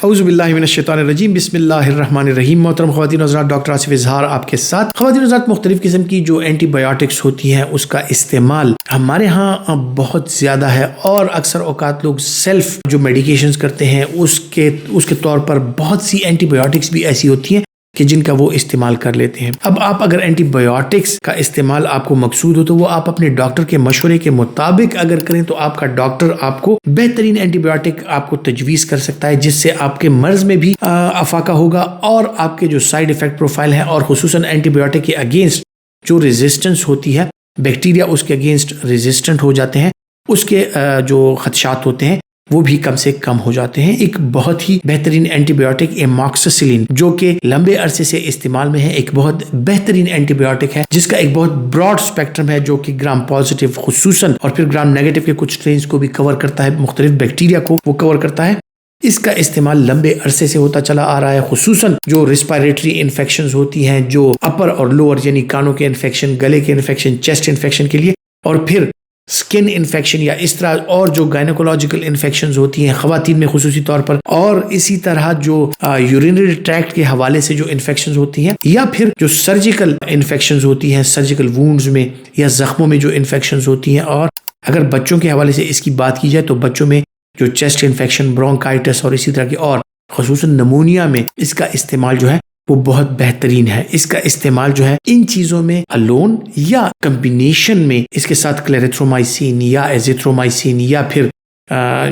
औज़ुबिल्लाहिमिनश्शैतानिर्रजीम बिस्मिल्लाहिर्रहमानिर्रहीम। मोहतरम ख़वातीन हज़रात, डॉक्टर आसिफ इज़हार आपके साथ। ख़वातीन हज़रात, मुख्तलिफ़ किस्म की जो एंटीबायोटिक्स होती हैं उसका इस्तेमाल हमारे यहाँ बहुत ज़्यादा है और अक्सर औक़ात लोग सेल्फ जो मेडिकेशंस करते हैं उसके तौर पर बहुत सी एंटीबायोटिक्स भी ऐसी होती हैं कि जिनका वो इस्तेमाल कर लेते हैं। अब आप अगर एंटीबायोटिक्स का इस्तेमाल आपको मकसूद हो तो वो आप अपने डॉक्टर के मशवरे के मुताबिक अगर करें तो आपका डॉक्टर आपको बेहतरीन एंटीबायोटिक आपको तजवीज़ कर सकता है, जिससे आपके मर्ज में भी अफाका होगा और आपके जो साइड इफेक्ट प्रोफाइल है और खुसूसन एंटीबायोटिक के अगेंस्ट जो रेजिस्टेंस होती है, बैक्टीरिया उसके अगेंस्ट रेजिस्टेंट हो जाते हैं, उसके जो खदशात होते हैं वो भी कम से कम हो जाते हैं। एक बहुत ही बेहतरीन एंटीबायोटिक एमॉक्सिसिलिन जो कि लंबे अरसे से इस्तेमाल में है, एक बहुत बेहतरीन एंटीबायोटिक है जिसका एक बहुत ब्रॉड स्पेक्ट्रम है जो कि ग्राम पॉजिटिव खुसूसन और फिर ग्राम नेगेटिव के कुछ स्ट्रेन्स को भी कवर करता है, मुख्तलिफ बैक्टीरिया को वो कवर करता है। इसका इस्तेमाल लंबे अरसे से होता चला आ रहा है, खुसूसन जो रिस्पायरेटरी इन्फेक्शंस होती हैं, जो अपर और लोअर यानी कानों के इन्फेक्शन, गले के इन्फेक्शन, चेस्ट इन्फेक्शन के लिए, और फिर स्किन इन्फेक्शन या इस तरह और जो गायनोकोलॉजिकल इन्फेक्शंस होती हैं ख़वातीन में खुसूसी तौर पर, और इसी तरह जो यूरिनरी ट्रैक्ट के हवाले से जो इन्फेक्शंस होती हैं, या फिर जो सर्जिकल इन्फेक्शंस होती हैं, सर्जिकल वुंड्स में या जख्मों में जो इन्फेक्शंस होती हैं। और अगर बच्चों के हवाले से इसकी बात की जाए तो बच्चों में जो चेस्ट इन्फेक्शन, ब्रोंकाइटिस और इसी तरह के और खुसूसन नमूनिया में इसका इस्तेमाल जो है वो बहुत बेहतरीन है। इसका इस्तेमाल जो है इन चीज़ों में अलोन या कम्बिनेशन में इसके साथ क्लेरिथ्रोमाइसिन या एजिथ्रोमाइसिन या फिर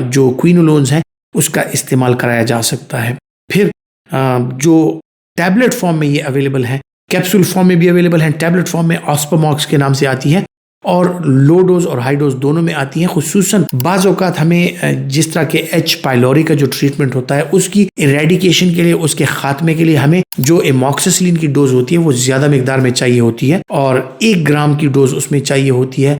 जो क्विनोलोन्स हैं उसका इस्तेमाल कराया जा सकता है। फिर जो टैबलेट फॉर्म में ये अवेलेबल है, कैप्सूल फॉर्म में भी अवेलेबल है, टैबलेट फॉर्म में ऑस्पोमॉक्स के नाम से आती है और लो डोज और हाई डोज दोनों में आती हैं। खुसूसन बाज़ औक़ात हमें जिस तरह के एच पाइलोरी का जो ट्रीटमेंट होता है उसकी इरेडिकेशन के लिए, उसके खात्मे के लिए हमें जो एमॉक्सिसिलिन की डोज होती है वो ज़्यादा मिकदार में चाहिए होती है और 1 ग्राम की डोज उसमें चाहिए होती है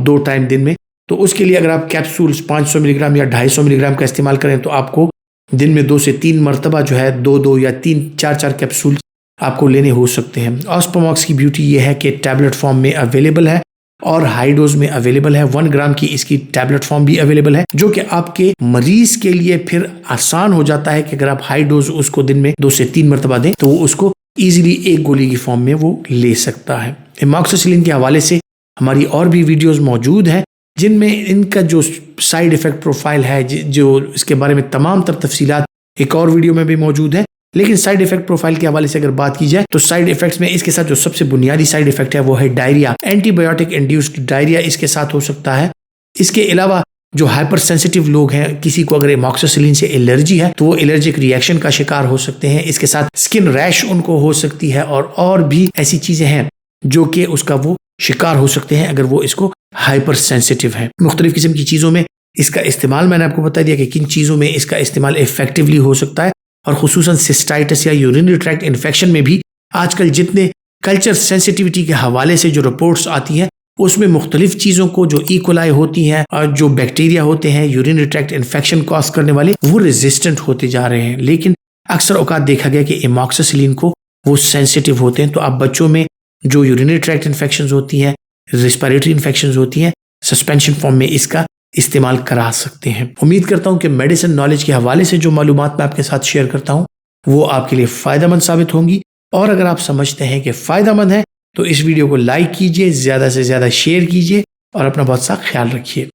2 टाइम दिन में। तो उसके लिए अगर आप कैप्सूल्स 500 मिलीग्राम या 250 मिलीग्राम का इस्तेमाल करें तो आपको दिन में 2 से 3 मरतबा जो है 2-2 या 3-4 कैप्सूल आपको लेने हो सकते हैं। ऑस्पोमॉक्स की ब्यूटी ये है कि टैबलेट फॉर्म में अवेलेबल है और हाई डोज में अवेलेबल है। 1 ग्राम की इसकी टैबलेट फॉर्म भी अवेलेबल है जो कि आपके मरीज के लिए फिर आसान हो जाता है कि अगर आप हाई डोज उसको दिन में 2 से 3 मरतबा दें तो वो उसको इजीली 1 गोली की फॉर्म में वो ले सकता है। एमॉक्सिसिलिन के हवाले से हमारी और भी वीडियोस मौजूद हैं जिनमें इनका जो साइड इफेक्ट प्रोफाइल है, जो इसके बारे में तमाम तर तफसीलात एक और वीडियो में भी मौजूद है। लेकिन साइड इफेक्ट प्रोफाइल के हवाले से अगर बात की जाए तो साइड इफेक्ट्स में इसके साथ जो सबसे बुनियादी साइड इफेक्ट है वो है डायरिया। एंटीबायोटिक इंड्यूस्ड डायरिया इसके साथ हो सकता है। इसके अलावा जो हाइपर सेंसिटिव लोग हैं, किसी को अगर एमॉक्सिसिलिन से एलर्जी है तो वो एलर्जिक रिएक्शन का शिकार हो सकते हैं। इसके साथ स्किन रैश उनको हो सकती है और भी ऐसी चीजें हैं जो कि उसका वो शिकार हो सकते हैं अगर वो इसको हाइपर सेंसिटिव है। मुख्तलिफ किस्म की चीज़ों में इसका इस्तेमाल मैंने आपको बता दिया कि किन चीज़ों में इसका इस्तेमाल इफेक्टिवली हो सकता है और खुसूसन सिस्टाइटिस या यूरिनरी ट्रैक्ट इन्फेक्शन में भी आजकल जितने कल्चर सेंसिटिविटी के हवाले से जो रिपोर्ट्स आती हैं उसमें मुख्तलिफ चीज़ों को जो इकोलाई होती हैं और जो बैक्टीरिया होते हैं यूरिनरी ट्रैक्ट इन्फेक्शन कॉज करने वाले वो रेजिस्टेंट होते जा रहे हैं। लेकिन अक्सर औकात देखा गया कि एमॉक्सिसिलिन को वो सेंसिटिव होते हैं। तो आप बच्चों में जो यूरिनरी ट्रैक्ट इन्फेक्शन होती हैं, रिस्पायरेटरी इन्फेक्शन होती हैं, सस्पेंशन फॉर्म में इसका इस्तेमाल करा सकते हैं। उम्मीद करता हूं कि मेडिसिन नॉलेज के हवाले से जो मालूमात मैं आपके साथ शेयर करता हूं वो आपके लिए फ़ायदेमंद साबित होंगी और अगर आप समझते हैं कि फ़ायदेमंद है तो इस वीडियो को लाइक कीजिए, ज़्यादा से ज़्यादा शेयर कीजिए और अपना बहुत सा ख्याल रखिए।